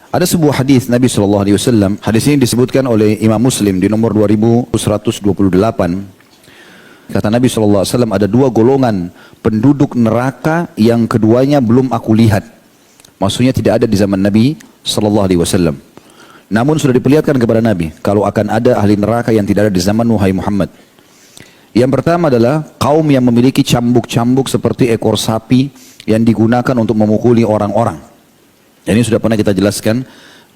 Ada sebuah hadis Nabi SAW, hadis ini disebutkan oleh Imam Muslim di nomor 2128. Kata Nabi SAW, ada dua golongan penduduk neraka yang keduanya belum aku lihat. Maksudnya tidak ada di zaman Nabi SAW. Namun sudah diperlihatkan kepada Nabi, kalau akan ada ahli neraka yang tidak ada di zaman Wahai Muhammad. Yang pertama adalah kaum yang memiliki cambuk-cambuk seperti ekor sapi yang digunakan untuk memukuli orang-orang. Dan ini sudah pernah kita jelaskan,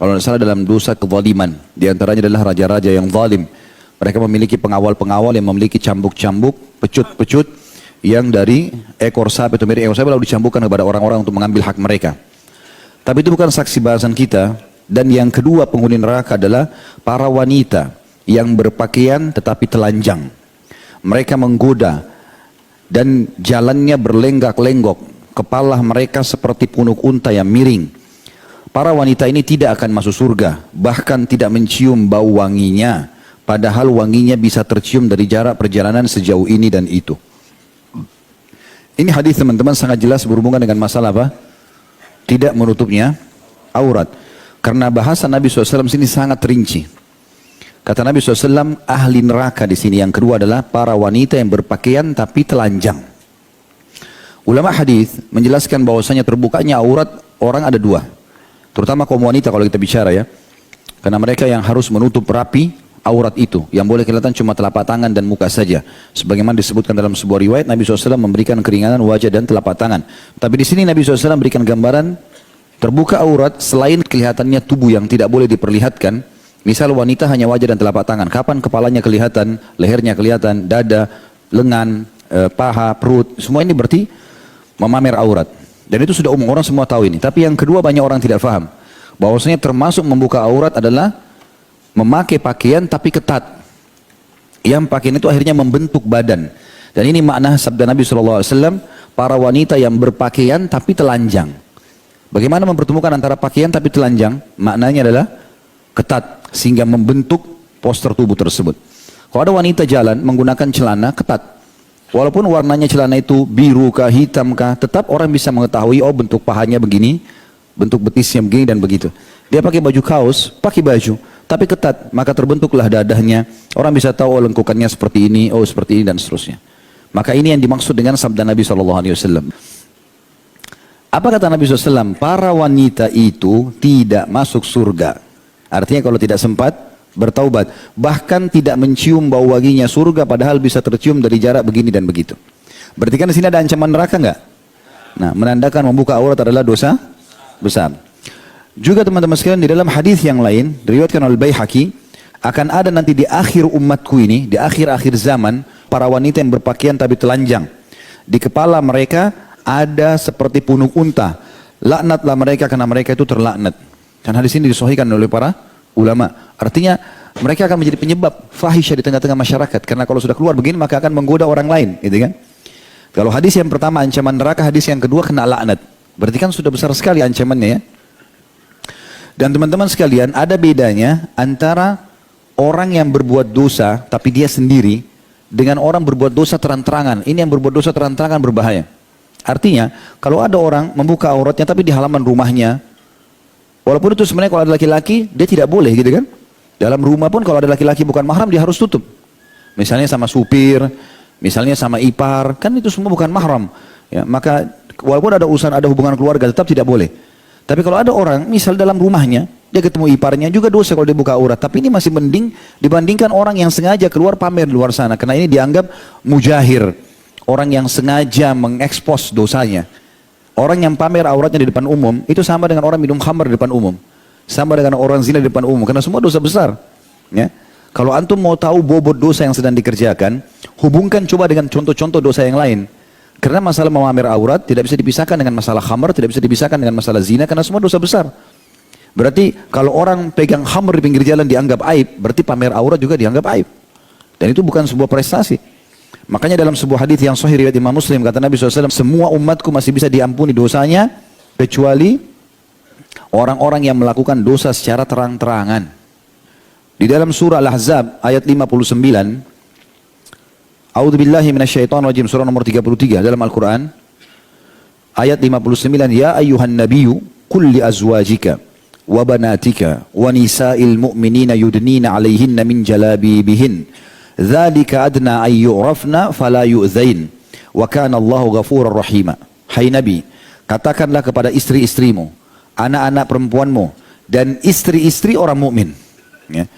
kalau tidak salah dalam dosa kezaliman. Di antaranya adalah raja-raja yang zalim. Mereka memiliki pengawal-pengawal yang memiliki cambuk-cambuk, pecut-pecut yang dari ekor sapi atau mirip ekor sapi lalu dicambukkan kepada orang-orang untuk mengambil hak mereka. Tapi itu bukan saksi bahasan kita. Dan yang kedua penghuni neraka adalah para wanita yang berpakaian tetapi telanjang. Mereka menggoda dan jalannya berlenggak-lenggok. Kepala mereka seperti punuk unta yang miring. Para wanita ini tidak akan masuk surga, bahkan tidak mencium bau wanginya, padahal wanginya bisa tercium dari jarak perjalanan sejauh ini dan itu. Ini hadis teman-teman sangat jelas berhubungan dengan masalah apa? Tidak menutupnya aurat. Karena bahasa Nabi SAW sini sangat rinci. Kata Nabi SAW, ahli neraka di sini yang kedua adalah para wanita yang berpakaian tapi telanjang. Ulama hadis menjelaskan bahwasanya terbukanya aurat orang ada dua. Terutama kaum wanita kalau kita bicara ya. Karena mereka yang harus menutup rapi aurat itu. Yang boleh kelihatan cuma telapak tangan dan muka saja. Sebagaimana disebutkan dalam sebuah riwayat, Nabi SAW memberikan keringanan wajah dan telapak tangan. Tapi di sini Nabi SAW memberikan gambaran terbuka aurat selain kelihatannya tubuh yang tidak boleh diperlihatkan. Misal wanita hanya wajah dan telapak tangan. Kapan kepalanya kelihatan, lehernya kelihatan, dada, lengan, paha, perut. Semua ini berarti memamer aurat. Dan itu sudah umum, orang semua tahu ini. Tapi yang kedua banyak orang tidak paham. Bahwasanya termasuk membuka aurat adalah memakai pakaian tapi ketat. Yang pakaian itu akhirnya membentuk badan. Dan ini makna sabda Nabi SAW, para wanita yang berpakaian tapi telanjang. Bagaimana mempertemukan antara pakaian tapi telanjang? Maknanya adalah ketat, sehingga membentuk poster tubuh tersebut. Kalau ada wanita jalan menggunakan celana ketat, walaupun warnanya celana itu biru kah, hitam kah, tetap orang bisa mengetahui, oh bentuk pahanya begini, bentuk betisnya begini dan begitu. Dia pakai baju kaos, pakai baju, tapi ketat, maka terbentuklah dadahnya. Orang bisa tahu, oh lengkukannya seperti ini, oh seperti ini dan seterusnya. Maka ini yang dimaksud dengan sabda Nabi SAW. Apa kata Nabi SAW? Para wanita itu tidak masuk surga. Artinya kalau tidak sempat bertaubat, bahkan tidak mencium bau wanginya surga, padahal bisa tercium dari jarak begini dan begitu. Berarti kan di sini ada ancaman neraka enggak? Nah, menandakan membuka aurat adalah dosa besar. Juga teman-teman sekalian, di dalam hadis yang lain diriwayatkan oleh Baihaqi, akan ada nanti di akhir umatku ini, di akhir-akhir zaman, para wanita yang berpakaian tapi telanjang. Di kepala mereka ada seperti punuk unta. Laknatlah mereka karena mereka itu terlaknat. Dan hadis ini disahihkan oleh para ulama. Artinya mereka akan menjadi penyebab fahisyah di tengah-tengah masyarakat. Karena kalau sudah keluar begini maka akan menggoda orang lain, gitu kan? Kalau hadis yang pertama ancaman neraka, hadis yang kedua kena laknat. Berarti kan sudah besar sekali ancamannya ya. Dan teman-teman sekalian, ada bedanya antara orang yang berbuat dosa tapi dia sendiri dengan orang berbuat dosa terang-terangan. Ini yang berbuat dosa terang-terangan berbahaya. Artinya, kalau ada orang membuka auratnya tapi di halaman rumahnya, walaupun itu sebenarnya kalau ada laki-laki, dia tidak boleh gitu kan. Dalam rumah pun kalau ada laki-laki bukan mahram, dia harus tutup. Misalnya sama supir, misalnya sama ipar, kan itu semua bukan mahram. Ya, maka walaupun ada urusan, ada hubungan keluarga, tetap tidak boleh. Tapi kalau ada orang, misal dalam rumahnya, dia ketemu iparnya, juga dosa kalau dia buka aurat. Tapi ini masih mending dibandingkan orang yang sengaja keluar pamer di luar sana. Karena ini dianggap mujahir. Orang yang sengaja mengekspos dosanya. Orang yang pamer auratnya di depan umum, itu sama dengan orang minum khamr di depan umum. Sama dengan orang zina di depan umum. Karena semua dosa besar. Ya. Kalau antum mau tahu bobot dosa yang sedang dikerjakan, hubungkan coba dengan contoh-contoh dosa yang lain. Karena masalah memamer aurat tidak bisa dipisahkan dengan masalah khamr, tidak bisa dipisahkan dengan masalah zina, karena semua dosa besar. Berarti kalau orang pegang khamr di pinggir jalan dianggap aib, berarti pamer aurat juga dianggap aib. Dan itu bukan sebuah prestasi. Makanya dalam sebuah hadis yang sahih riwayat Imam Muslim, kata Nabi SAW, semua umatku masih bisa diampuni dosanya, kecuali orang-orang yang melakukan dosa secara terang-terangan. Di dalam surah Al-Ahzab ayat 59, A'udzubillahi minasyaitonirrajim, surah nomor 33 dalam Al-Quran, ayat 59, Ya ayyuhan nabiyyu qul li azwajika, wa banatika wa nisa'il mu'minina yudnina 'alaihinna min jalabibihin dzalika adna ay yu'rafna fala yu'dzain wa kana Allahu ghafurur rahima. Hai Nabi, katakanlah kepada istri-istrimu, anak-anak perempuanmu dan istri-istri orang mukmin. Ya.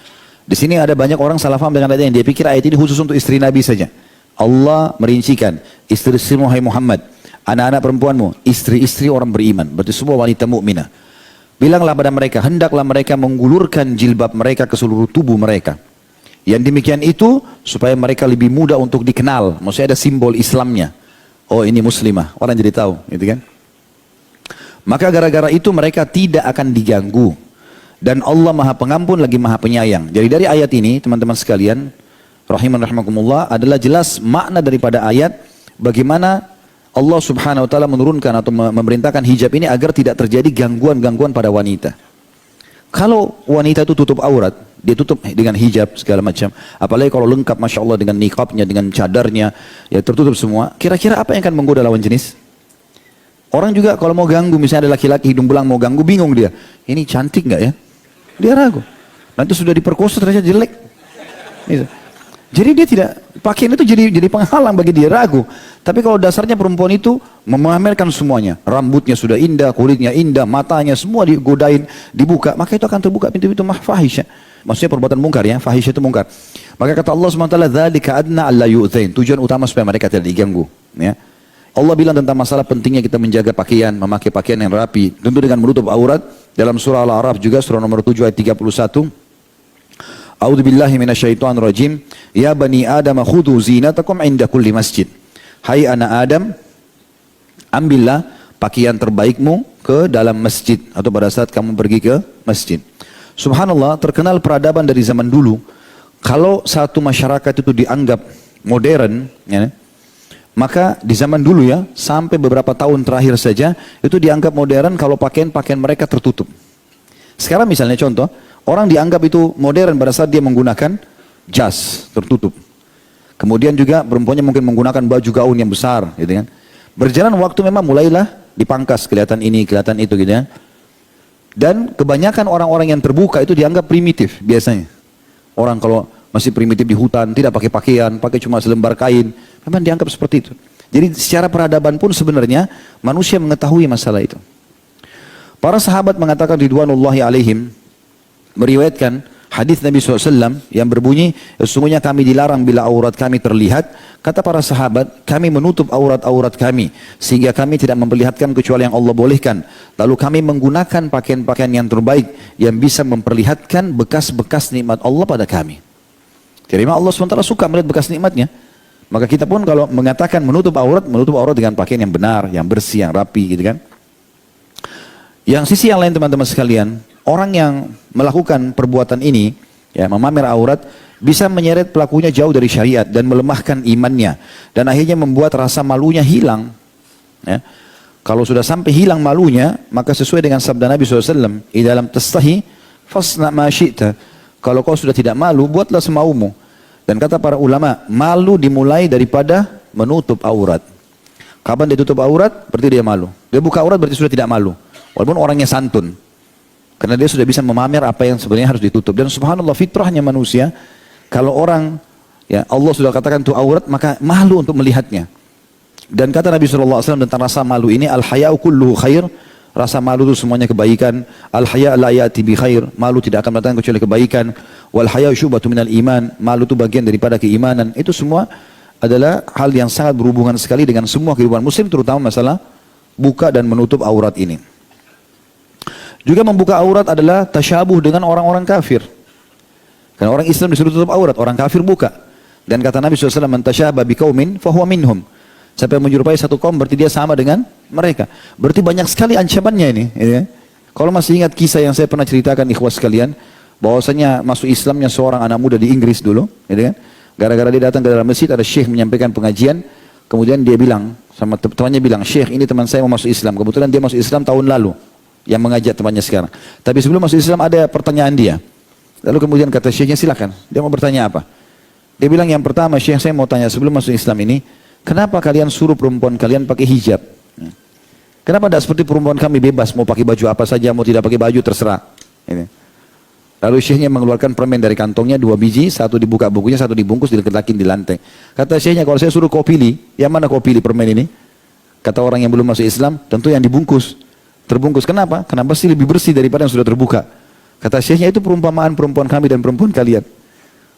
Di sini ada banyak orang salah paham dengan ayat ini. Dia pikir ayat ini khusus untuk istri Nabi saja. Allah merincikan, istri-istrimu hai Muhammad, anak-anak perempuanmu, istri-istri orang beriman, berarti semua wanita mukminah. Bilanglah pada mereka, hendaklah mereka menggulurkan jilbab mereka ke seluruh tubuh mereka. Yang demikian itu supaya mereka lebih mudah untuk dikenal. Maksudnya ada simbol Islamnya. Oh ini muslimah, orang jadi tahu, gitu kan? Maka gara-gara itu mereka tidak akan diganggu. Dan Allah Maha Pengampun lagi Maha Penyayang. Jadi dari ayat ini teman-teman sekalian, rahimakumullah, adalah jelas makna daripada ayat bagaimana Allah Subhanahu wa taala menurunkan atau memerintahkan hijab ini agar tidak terjadi gangguan-gangguan pada wanita. Kalau wanita itu tutup aurat, dia tutup dengan hijab segala macam, apalagi kalau lengkap Masya Allah dengan niqabnya, dengan cadarnya, ya tertutup semua, kira-kira apa yang akan menggoda lawan jenis? Orang juga kalau mau ganggu, misalnya ada laki-laki hidung belang mau ganggu, bingung dia, ini cantik nggak ya? Dia ragu, nanti sudah diperkosa ternyata jelek gitu. Jadi dia tidak, pakaian itu jadi penghalang bagi dia, ragu. Tapi kalau dasarnya perempuan itu memamerkan semuanya, rambutnya sudah indah, kulitnya indah, matanya semua digodain, dibuka, maka itu akan terbuka pintu-pintu fahisyah. Maksudnya perbuatan mungkar ya, fahisyah itu mungkar. Maka kata Allah SWT, dzalika adna alla yu'dzain. Tujuan utama supaya mereka tidak diganggu. Ya. Allah bilang tentang masalah pentingnya kita menjaga pakaian, memakai pakaian yang rapi, tentu dengan menutup aurat. Dalam surah Al-A'raf juga, surah nomor 7 ayat 31. A'udzu billahi minasyaitonir rajim. Ya bani Adam khudhu zinatakum 'inda kulli masjid. Hai anak Adam, ambillah pakaian terbaikmu ke dalam masjid atau pada saat kamu pergi ke masjid. Subhanallah, terkenal peradaban dari zaman dulu. Kalau satu masyarakat itu dianggap modern, ya, maka di zaman dulu ya, sampai beberapa tahun terakhir saja, itu dianggap modern kalau pakaian-pakaian mereka tertutup. Sekarang misalnya contoh, orang dianggap itu modern pada saat dia menggunakan jas tertutup. Kemudian juga perempuannya mungkin menggunakan baju gaun yang besar, gitu kan. Berjalan waktu memang mulailah dipangkas, kelihatan ini, kelihatan itu, gitu ya. Dan kebanyakan orang-orang yang terbuka itu dianggap primitif biasanya. Orang kalau masih primitif di hutan, tidak pakai pakaian, pakai cuma selembar kain, memang dianggap seperti itu. Jadi secara peradaban pun sebenarnya manusia mengetahui masalah itu. Para sahabat mengatakan ridwanullahi alaihim, meriwayatkan hadis Nabi SAW yang berbunyi, sesungguhnya kami dilarang bila aurat kami terlihat. Kata para sahabat, kami menutup aurat-aurat kami sehingga kami tidak memperlihatkan kecuali yang Allah bolehkan. Lalu kami menggunakan pakaian-pakaian yang terbaik yang bisa memperlihatkan bekas-bekas nikmat Allah pada kami. Jadi Allah SWT suka melihat bekas nikmatnya. Maka kita pun kalau mengatakan menutup aurat dengan pakaian yang benar, yang bersih, yang rapi, gitu kan. Yang sisi yang lain teman-teman sekalian, orang yang melakukan perbuatan ini, ya, memamer aurat, bisa menyeret pelakunya jauh dari syariat dan melemahkan imannya. Dan akhirnya membuat rasa malunya hilang. Ya. Kalau sudah sampai hilang malunya, maka sesuai dengan sabda Nabi SAW, di dalam tastahi, fasna ma syi'ta. Kalau kau sudah tidak malu, buatlah semaumu. Dan kata para ulama, malu dimulai daripada menutup aurat. Kapan dia tutup aurat? Berarti dia malu. Dia buka aurat berarti sudah tidak malu. Walaupun orangnya santun. Karena dia sudah bisa memamer apa yang sebenarnya harus ditutup. Dan subhanallah, fitrahnya manusia, kalau orang, ya Allah sudah katakan itu aurat, maka malu untuk melihatnya. Dan kata Nabi SAW tentang rasa malu ini, al-haya'u kulluhu khair, rasa malu itu semuanya kebaikan. Al-haya' la ya'ti bi khair, malu tidak akan datang kecuali kebaikan. Wal haya'u syu'batun minal iman, malu itu bagian daripada keimanan. Itu semua adalah hal yang sangat berhubungan sekali dengan semua kehidupan muslim, terutama masalah buka dan menutup aurat ini. Juga membuka aurat adalah tasyabuh dengan orang-orang kafir. Karena orang Islam disuruh tutup aurat, orang kafir buka. Dan kata Nabi SAW, man tasyabah biqaumin fahuwa minhum. Siapa yang menyerupai satu kaum berarti dia sama dengan mereka. Berarti banyak sekali ancamannya ini. Ya. Kalau masih ingat kisah yang saya pernah ceritakan ikhwas sekalian, bahwasanya masuk Islamnya seorang anak muda di Inggris dulu, ya kan? Gara-gara dia datang ke dalam masjid, ada syekh menyampaikan pengajian, kemudian dia bilang sama temannya bilang, syekh ini teman saya mau masuk Islam. Kebetulan dia masuk Islam tahun lalu, yang mengajak temannya sekarang. Tapi sebelum masuk Islam ada pertanyaan dia. Lalu kemudian kata syekhnya, silakan. Dia mau bertanya apa? Dia bilang, yang pertama syekh, saya mau tanya sebelum masuk Islam ini, kenapa kalian suruh perempuan kalian pakai hijab? Kenapa tidak seperti perempuan kami bebas, mau pakai baju apa saja, mau tidak pakai baju terserah. Gitu. Lalu syekhnya mengeluarkan permen dari kantongnya 2 biji, satu dibuka bukunya, satu dibungkus, diletakin di lantai. Kata syekhnya, kalau saya suruh kau pilih, yang mana kau pilih permen ini? Kata orang yang belum masuk Islam, tentu yang dibungkus. Terbungkus, kenapa? Kenapa sih lebih bersih daripada yang sudah terbuka? Kata syekhnya, itu perumpamaan perempuan kami dan perempuan kalian.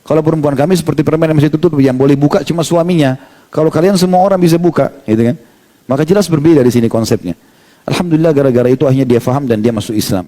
Kalau perempuan kami seperti permen yang masih tutup, yang boleh buka cuma suaminya. Kalau kalian semua orang bisa buka, gitu kan? Maka jelas berbeda di sini konsepnya. Alhamdulillah gara-gara itu akhirnya dia faham dan dia masuk Islam.